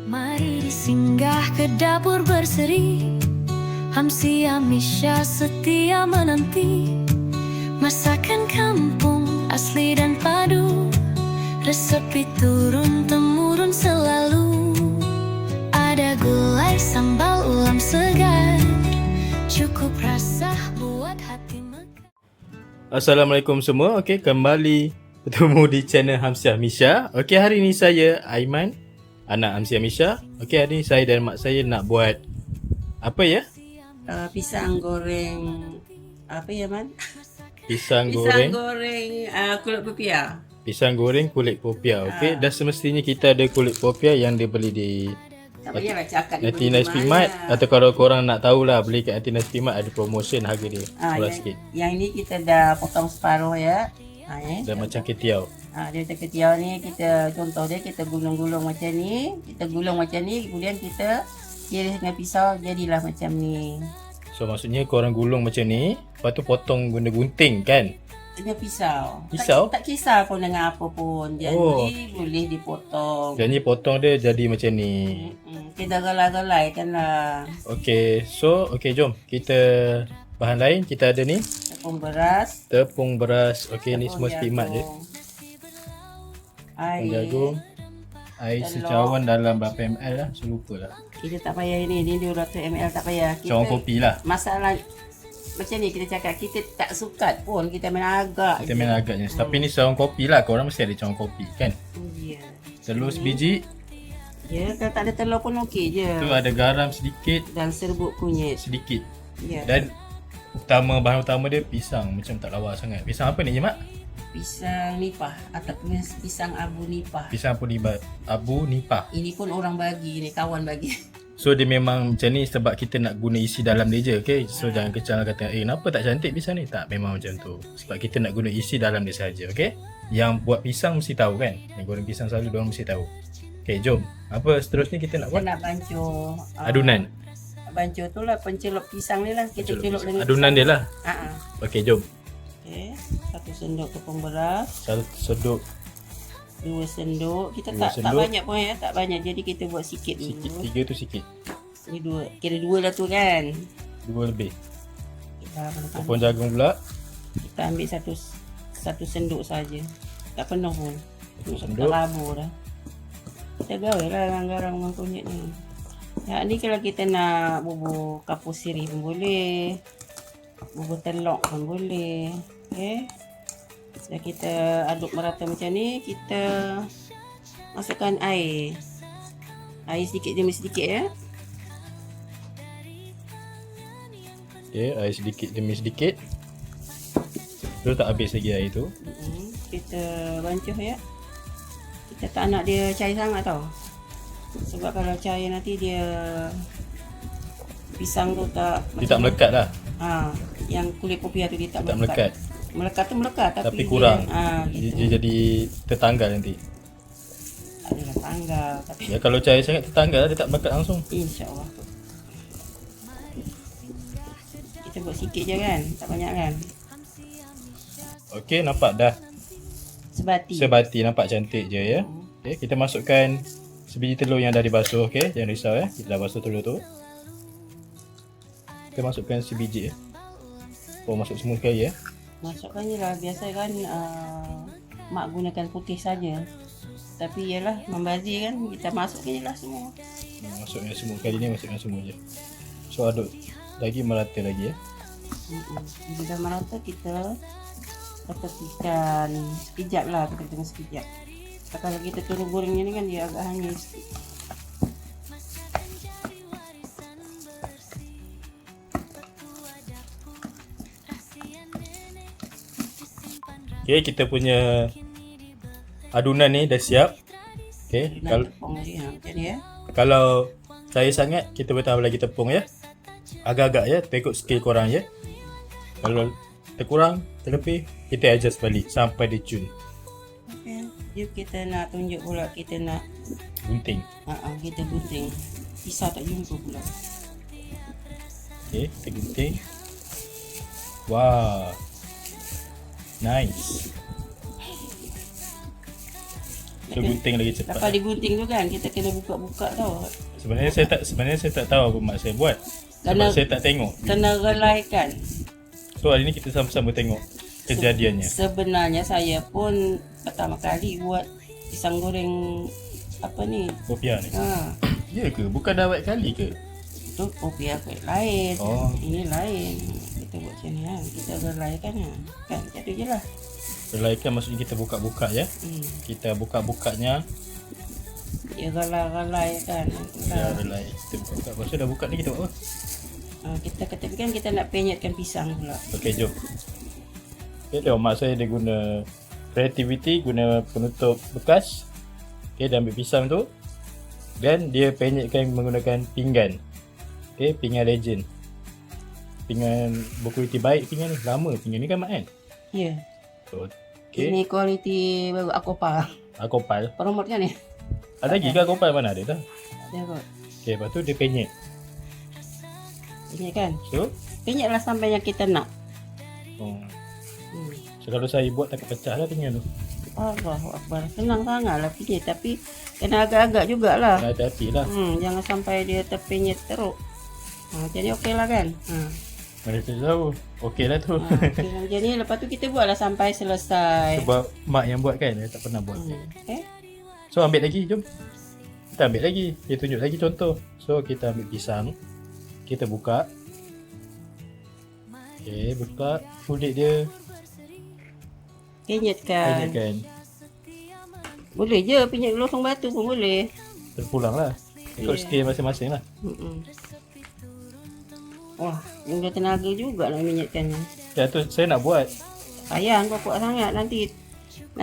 Mari singgah ke dapur berseri, Hamsi Amisha setia menanti. Masakan kampung asli dan padu, resep turun temurun selalu. Ada gulai sambal ulam segar, cukup rasa buat hati mekar. Assalamualaikum semua. Okey, kembali bertemu di channel Hamsi Amisha. Okey, hari ni saya Aiman, anak Hamsi Amisha. Okey, hari ni saya dan mak saya nak buat apa ya? Pisang goreng apa ya, Man? Pisang Pisang goreng. goreng kulit popiah. Pisang goreng kulit popiah. Okey, dah semestinya kita ada kulit popiah yang dibeli di Tak payahlah cakap dia Anti beli Nice di Mart, mana. atau kalau korang nak tahulah beli kat Anti Nice Mart ada promotion harga dia murah sikit. Yang ini kita dah potong separuh ya. Dah macam ketiau. Dia macam ketiau ni, kita contoh dia kita gulung-gulung macam ni, kemudian kita iris dengan pisau jadilah macam ni. So maksudnya korang gulung macam ni, lepas tu potong guna gunting kan? Dengan pisau. Pisau? Tak kisah pun dengan apa pun. Jadi boleh dipotong. Jadi potong dia jadi macam ni. Kita galai-galaikan lah. Okey, so jom kita bahan lain kita ada ni Tepung beras, okey ni semua khidmat je. Tepung jagung, air telur. secawan dalam berapa ml lah, saya lupa lah. Kita tak payah ini 200 ml tak payah. Kita Cawan kopi lah. masalah macam ni kita cakap, kita tak sukat pun, kita main agak Kita main agaknya. Tapi ni cawan kopi lah, korang mesti ada cawan kopi kan? Ya. Telur sebiji, Ya, kalau tak ada telur pun okey je. tu ada garam sedikit, Dan serbuk kunyit. sedikit. Ya. Dan bahan utama dia pisang, macam tak lawa sangat. Pisang apa ni je mak? Pisang nipah ataupun pisang abu nipah. Pisang abu nipah. Ini pun orang bagi, ni kawan bagi. So dia memang macam ni sebab kita nak guna isi dalam dia je, okay? So jangan kecil kata, kenapa tak cantik pisang ni? Tak, memang macam tu. Sebab kita nak guna isi dalam dia saja, okay? Yang buat pisang mesti tahu kan? Yang goreng pisang selalu diorang mesti tahu. Okay, jom. Apa seterusnya kita nak Kita buat? nak bancur Adunan. Bancur tu lah pencelup pisang ni lah. Kita celup dengan Adunan dia lah. Okay, jom. Okey, 1 sendok tepung beras, Satu seduk 2 sendok. Kita Dua tak sendok. banyak pun ya, tak banyak. Jadi kita buat sikit dulu. sikit. 3 tu sikit. Ni 2. Kira 2 lah tu kan. 2 lebih. Kita penuh. Tepung jagung pula. Kita ambil satu sendok saja. Tak penuh pun. Satu Tak sendok. rabur dah. Kita gaul lah dengan garam dengan kunyit ni. Ya, ni kalau kita nak bubur kapur sirih pun boleh. Bubur telok pun boleh. Okey. Dah kita aduk merata macam ni, kita masukkan air. Air sedikit demi sedikit ya. Okay, air sedikit demi sedikit. Tu tak habis lagi air tu. Kita bancuh ya. Kita tak nak dia cair sangat tau. Sebab kalau cair nanti dia pisang tu tak Dia tak melekat lah. Yang kulit popiah tu dia tak Tak melekat. Melekat tu melekat Tapi dia, kurang. gitu. Dia jadi tertanggal nanti. Adalah tanggal tapi Ya kalau cair sangat tertanggal, dia tak melekat langsung. insya-Allah. Kita buat sikit je kan, tak banyak kan. Okey, nampak dah Sebati. nampak cantik je ya. Okey, kita masukkan sebiji telur yang dah dibasuh, okey. Jangan risau ya. Kita dah basuh telur tu. Kita masukkan sebiji ya. Masuk semua sekali ya. Masukkan je lah. Biasa kan mak gunakan putih saja. Tapi ialah membazir kan, kita masukkan je lah semua. Masukkan semua kali ni, masukkan semua je. So aduk lagi merata lagi ya. Bila dah merata kita tepikan sekejap lah, kita tengok sekejap. Kalau kita turun gorengnya ni kan dia agak hangis sikit. Okey, kita punya adunan ni dah siap. Okey, Dan tepung tadi macam ni ya. kalau cair sangat kita boleh tambah lagi tepung ya. Agak-agak ya, ikut skill korang ya. Kalau terkurang, terlebih, kita adjust balik sampai dia cun. Okey, jom kita nak tunjuk pula, kita nak Gunting. kita gunting. Pisau tak jumpa pula. Okey, kita gunting. Wah. Nice. So gunting lagi cepat. Lepas digunting tu kan, kita kena buka-buka tau. Sebenarnya saya tak tahu apa mak saya buat. Sebab Kena- saya tak tengok. Kena relaikan. So hari ni kita sama-sama tengok kejadiannya. Sebenarnya saya pun pertama kali buat pisang goreng apa ni. Popiah ni. Ya ke? Bukan dah awal kali ke? Tu popiah kuih lain. Oh. Ini lain. Kita buat macam ni kan. Kita relaikan kan. Macam tu je lah. Relaikan maksudnya kita buka-buka ya. Kita buka-bukanya. Ya relai kan. Ya relai. Kita buka-buka. Lepas tu dah buka ni kita buat apa? Kita tapi kan kita nak penyetkan pisang pula. Okey, jom. Okay, tengok mak saya dia guna kreativiti, guna penutup bekas. Okay, dia ambil pisang tu. Dan dia penyetkan menggunakan pinggan. Okay, pinggan legend. Pinggan berkualiti baik pinggan ni. Lama pinggan ni kan mak kan? Ya. So, okay. Ini kualiti baru Akopal. Akopal. Promote kan ni? Ada lagi ke Akopal mana ada tak? Dia kot. Okay, lepas tu dia penyet. Penyet kan? So, Penyetlah sampai yang kita nak. so kalau saya buat takut pecah lah pinggan tu. Allahu Akbar. Senang sangat lah penyet. Tapi kena agak-agak jugalah. Hati-hati lah. Jangan sampai dia terpenyet teruk. Jadi okey lah kan? Mana saya tahu. Okey lah tu. Okay, macam ni. Lepas tu kita buatlah sampai selesai. Sebab mak yang buat kan, dia tak pernah buat. Okay. So ambil lagi, jom. Kita ambil lagi. Dia tunjuk lagi contoh. So kita ambil pisang. Kita buka. Okay, buka. Kulit dia. Penyetkan. Kan. Boleh je penyet losong batu pun boleh. Terpulang lah. Ikut skill masing-masing lah. Wah, benda tenaga juga nak menyetkannya. Ya tu saya nak buat. Sayang kau kuat sangat nanti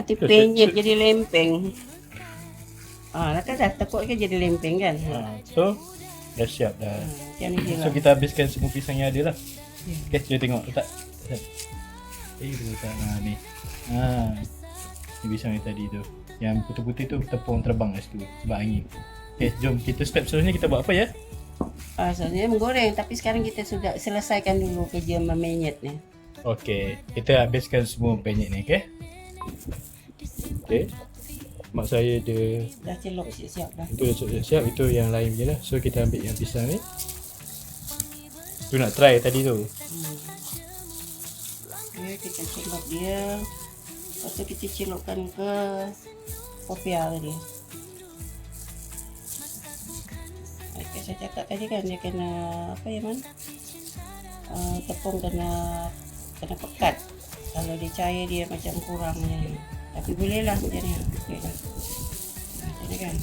Tu, penyet jadi lempeng. Nak dah takut kan jadi lempeng kan. So dah siap dah. Macam ni je So lah. kita habiskan semua pisang yang ada lah. Okay, kita tengok letak. Dia letak ni. Ni pisang yang tadi tu. Yang putih-putih tu tepung terbang kat situ sebab angin. Okay, jom kita step seterusnya kita buat apa ya? Sebenarnya menggoreng, tapi sekarang kita sudah selesaikan dulu kerja memenyet ni. Okey, kita habiskan semua penyet ni, okey? Okey. Mak saya dia Dah celok siap-siap dah. itu dah siap, itu yang lain je lah. So kita ambil yang pisang ni. Tu nak try tadi tu. Okay, kita celok dia. Lepas tu kita celokkan ke popiah tadi. Okay, saya cakap tadi kan dia kena apa ya man? Tepung kena pekat. Kalau dia cair dia macam kurang ni. Tapi boleh lah macam ni. Boleh lah. Macam ni kan.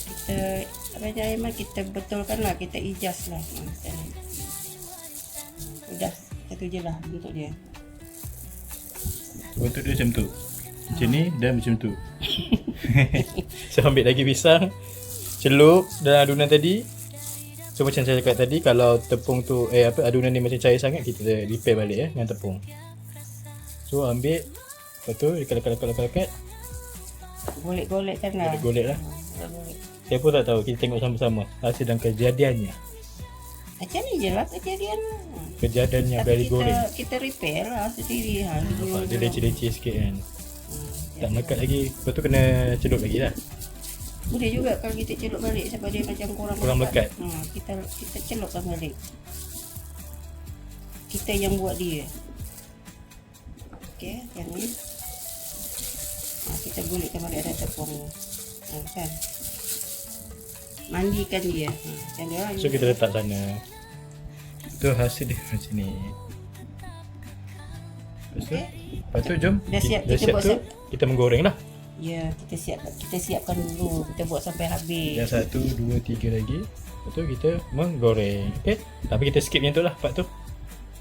Kita apa je Aiman, kita betulkan lah, kita ijas lah. Macam ni. Sudah, itu je lah bentuk dia. Bentuk dia macam tu. Macam ni dan macam tu. So ambil lagi pisang, celup dalam adunan tadi. So macam saya cakap tadi, kalau tepung tu adunan ni macam cair sangat, kita repair balik dengan tepung. So ambil, lepas tu dekat-dekat. Golek-golekkan lah. Golek lah. Golek. Saya pun tak tahu, kita tengok sama-sama hasil dan kejadiannya. Macam ni je lah kejadian. Kejadiannya Tapi dari goreng. kita repair lah sendiri. Nampak dia leceh-leceh sikit kan. Tak melekat lagi, lepas tu kena celup lagi lah. Boleh juga kalau kita celup balik sebab dia macam Kurang melekat. Kita celupkan balik. Kita yang buat dia. Okey, yang ni. Kita golekkan balik ada tepung. Kan. Mandikan dia. Macam dia lah. So kita letak sana. Tu hasil dia macam ni. Lepas tu jom. Dah siap, Dah kita siap buat tu kita menggoreng lah. Ya, kita siapkan dulu. Kita buat sampai habis. Yang 1, 2, 3 lagi. Lepas tu kita menggoreng. Okay. Tapi kita skip yang tu lah part tu.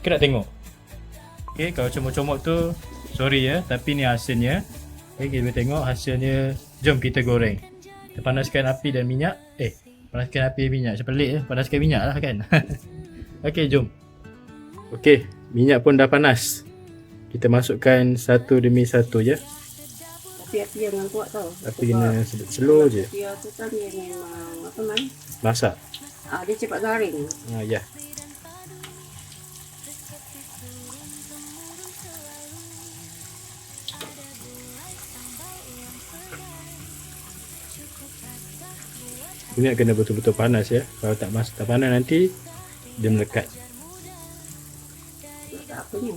Kita nak tengok. Okay, kalau comot-comot tu sorry ya, tapi ni hasilnya. Okay, kita boleh tengok hasilnya. Jom kita goreng. Kita panaskan api dan minyak. Panaskan api dan minyak. Macam pelik je. Panaskan minyak lah kan. Okay, jom. Okay, minyak pun dah panas. Kita masukkan satu demi satu je. Tapi api jangan kuat tau. Api kena slow je. Api tu kan dia memang apa man? Masak. Dia cepat garing. Ya. Minyak kena betul-betul panas ya. Kalau tak panas nanti dia melekat. Tak apa ni.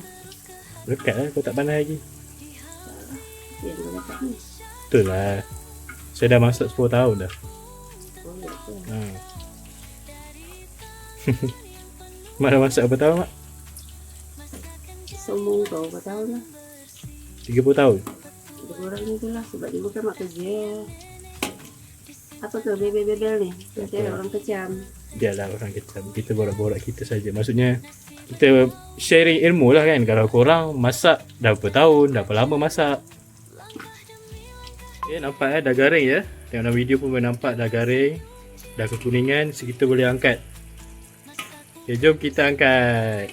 Melekat lah kalau tak panas lagi. Dia dia lekat ni. Betul lah. Saya dah masak 10 tahun dah. Oh, ya ke? Mak dah masak berapa tahun, Mak? Semua kau berapa tahun lah. 30 tahun? Dia orang ni tu lah sebab dia bukan mak kerja. Apa ke bebel-bebel ni? Nanti ada orang kecam. Biarlah orang kecam. Kita borak-borak kita saja. Maksudnya kita sharing ilmu lah kan. Kalau korang masak dah berapa tahun, dah berapa lama masak. Okay, nampak dah garing ya. Tengok dalam video pun boleh nampak dah garing. Dah kekuningan. So kita boleh angkat. Okay, jom kita angkat.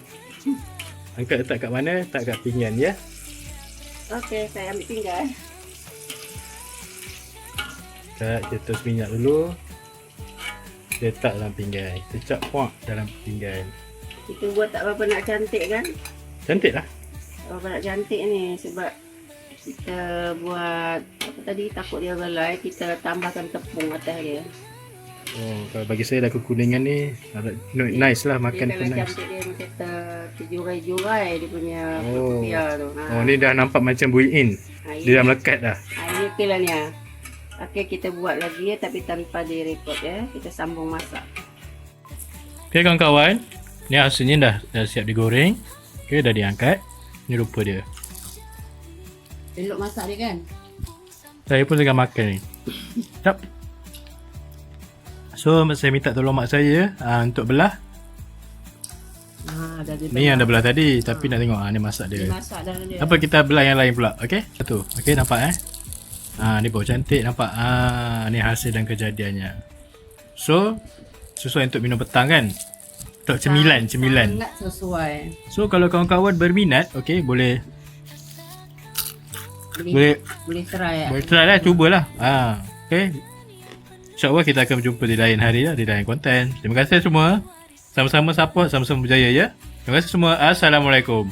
Angkat letak kat mana? Letak kat pinggan ya. Okey, saya ambil pinggan. Kita tulis minyak dulu. Letak dalam pinggan. Kita cap puak dalam pinggan. Kita buat tak berapa nak cantik kan? Cantik lah. Tak berapa nak cantik ni sebab kita buat apa tadi takut dia belai, kita tambahkan tepung atas dia. Oh, kalau bagi saya dah kekuningan ni nice lah, makan Dia pun kalau nice. cantik dia macam terjurai-jurai dia punya Oh. kopiah tu. Oh, ni dah nampak macam built-in. Dia dah melekat dah. Ini okey lah ni. Okey, kita buat lagi tapi tanpa direkod ya. Kita sambung masak. Okay kawan-kawan, ni hasilnya dah siap digoreng. Okay, dah diangkat. Ni rupa dia. Elok masak dia kan? Saya pun tengah makan ni. Jap. So, saya minta tolong mak saya untuk belah. Dah dia Ni yang dah belah tadi, tapi nak tengok ni masak dia. masak dah dia. Apa kita belah yang lain pula? Okey, satu. Okey, nampak ni bau cantik nampak. Ni hasil dan kejadiannya. So, sesuai untuk minum petang kan? Untuk cemilan. Sangat sesuai. So, kalau kawan-kawan berminat, okey, boleh Try ya. boleh try lah, cubalah. Okey. InsyaAllah kita akan berjumpa di lain hari lah, di lain konten. Terima kasih semua. Sama-sama support, sama-sama berjaya ya. Terima kasih semua. Assalamualaikum.